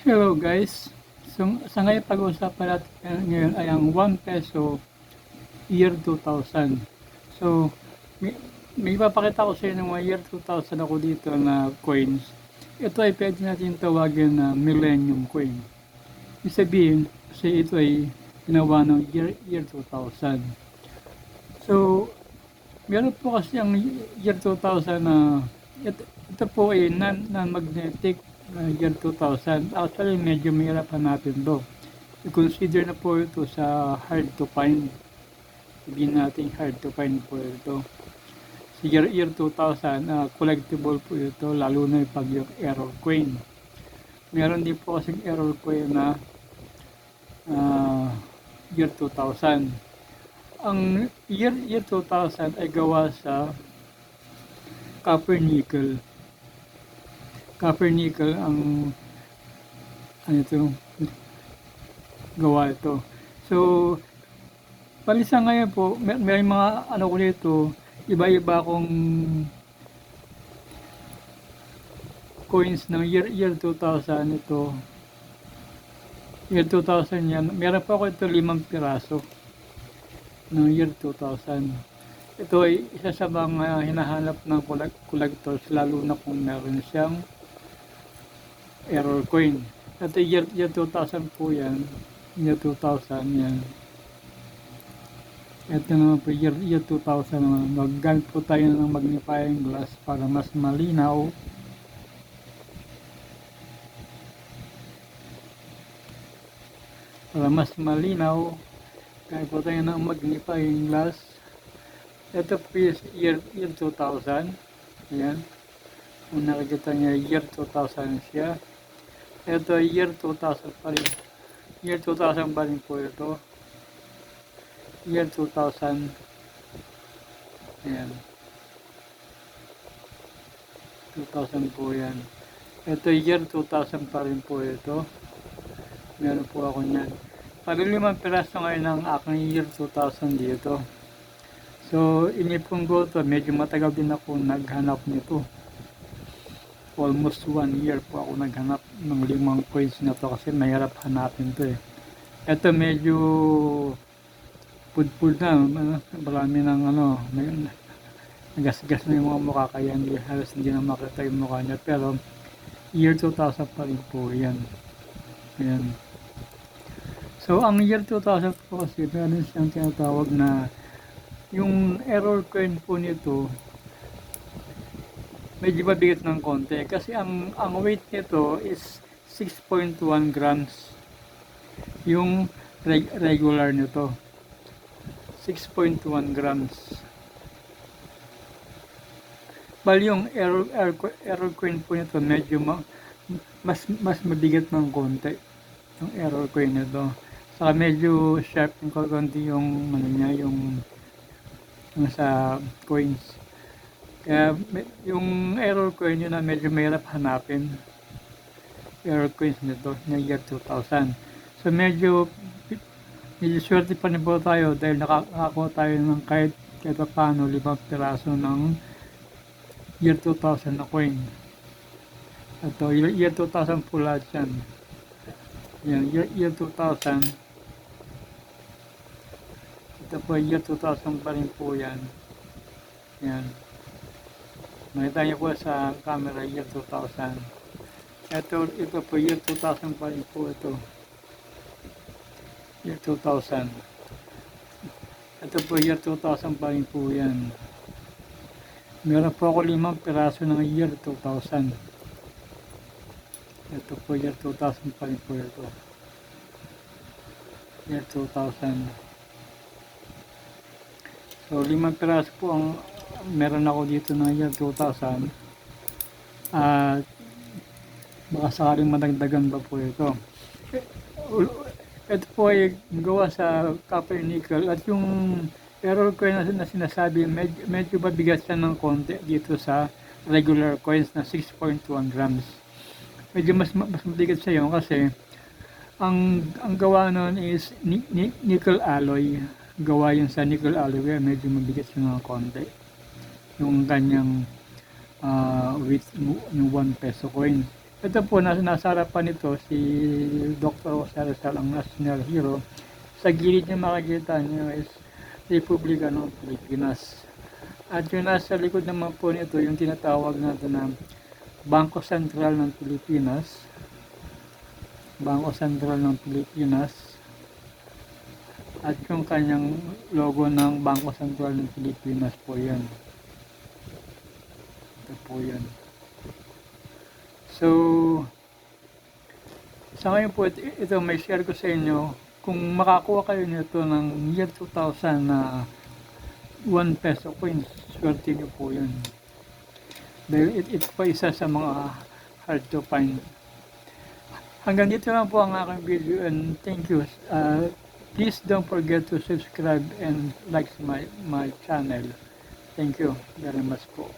Hello guys. So, sa ngayon pag-uusapan natin ngayon ay ang 1 peso year 2000. So, may ipapakita ko sa inyo ng mga year 2000 ako dito na coins. Ito ay pwede natin tawagin na millennium coin. Ibig sabihin, kasi ito ay ginawa ng year 2000. So, meron po kasi ang year 2000 na ito po ay non-magnetic year 2000. Actually, medyo mahirap hanapin to. I-consider na po ito sa hard to find. Sabihin natin hard to find po ito. Sa year 2000, collectible po ito, lalo na pag yung error coin. Meron din po kasing error coin na year 2000. Ang year 2000 ay gawa sa copper nickel. Copper nickel ang ito gawa ito. So palisa ngayon po may mga ko nito, iba-iba akong coins ng year 2000 ito. Year 2000 yan. Meron pa ako ito 5 piraso ng year 2000. Ito ay isa sa mga hinahanap ng collectors, lalo na kung meron siyang error coin. Ito year 2000 po yan. Year 2000 yan. Ito naman po year 2000 naman. Maggamit po tayo ng magnifying glass para mas malinaw. Para mas malinaw, gamit po tayo ng magnifying glass. Ito po is year 2000. Ayan. Kung nakikita niya, year 2000 siya. Ito year 2000 pa rin. Year 2000 pa rin po ito. Year 2000. Ayan. 2000 po yan. Ito year 2000 pa rin po ito. Meron po ako niyan. Pag-5 piraso ngayon ng aking year 2000 dito. So, inipon ko ito. Medyo matagal din ako naghanap nito. Almost 1 year po ako naghanap ng 5 coins na to kasi mahirap hanapin to eh. Ito medyo pudpud na. Marami ng nagasgas na yung mga mukha kaya halos hindi na makita yung mukha niya. Pero, year 2000 pa rin po yan. Ayan. So, ang year 2000 po kasi meron siyang tinatawag na yung error coin po nito medyo mabigat ng konti kasi ang weight nito is 6.1 grams yung regular nito 6.1 grams bali yung error coin po nito medyo mas mabigat ng konti yung error coin nito saka medyo sharp yung konti yung yung sa coins. Kaya yung error coin yun na medyo mahirap hanapin. Error coins nito ng year 2000. So medyo swerte pa rin po tayo dahil nakakakuha tayo ng kahit paano 5 piraso ng year 2000 na coin. Ito, year 2000 po lahat yan. Yan, year 2000. Ito po year 2000 pa rin po yan. Yan. Makita niyo po sa camera year 2000. Ito po year 2000 pa rin po ito. Year 2000. Ito po year 2000 pa rin po yan. Meron po ako 5 piraso ng year 2000. Ito po year 2000 pa rin po ito. Year 2000. So 5 piraso po ang meron ako dito ng year 2000 at baka sakaling madagdagan pa po ito. Ito po ay gawa sa copper nickel at yung error coin na sinasabi medyo mabigat siya ng konti dito sa regular coins na 6.1 grams. Medyo mas mabigat siya yun kasi ang gawa nun is nickel alloy. Gawa yun sa nickel alloy, medyo mabigat siya ng konti. Yung kanyang with yung 1 peso coin. Ito po, nasa harapan nito si Dr. Jose Rizal, ang national hero. Sa gilid niya makikita niyo is Republika ng Pilipinas. At yung nasa likod naman po nito, yung tinatawag natin na Bangko Sentral ng Pilipinas. Bangko Sentral ng Pilipinas. At yung kanyang logo ng Bangko Sentral ng Pilipinas po yan. Ito po yan. So, sa ngayon po, ito may share ko sa inyo. Kung makakuha kayo nito ng year 2000 na 1 peso coins, swerte nyo po yun. Dahil ito pa isa sa mga hard to find. Hanggang dito lang po ang aking video, and thank you. Please don't forget to subscribe and like my channel. Thank you very much po.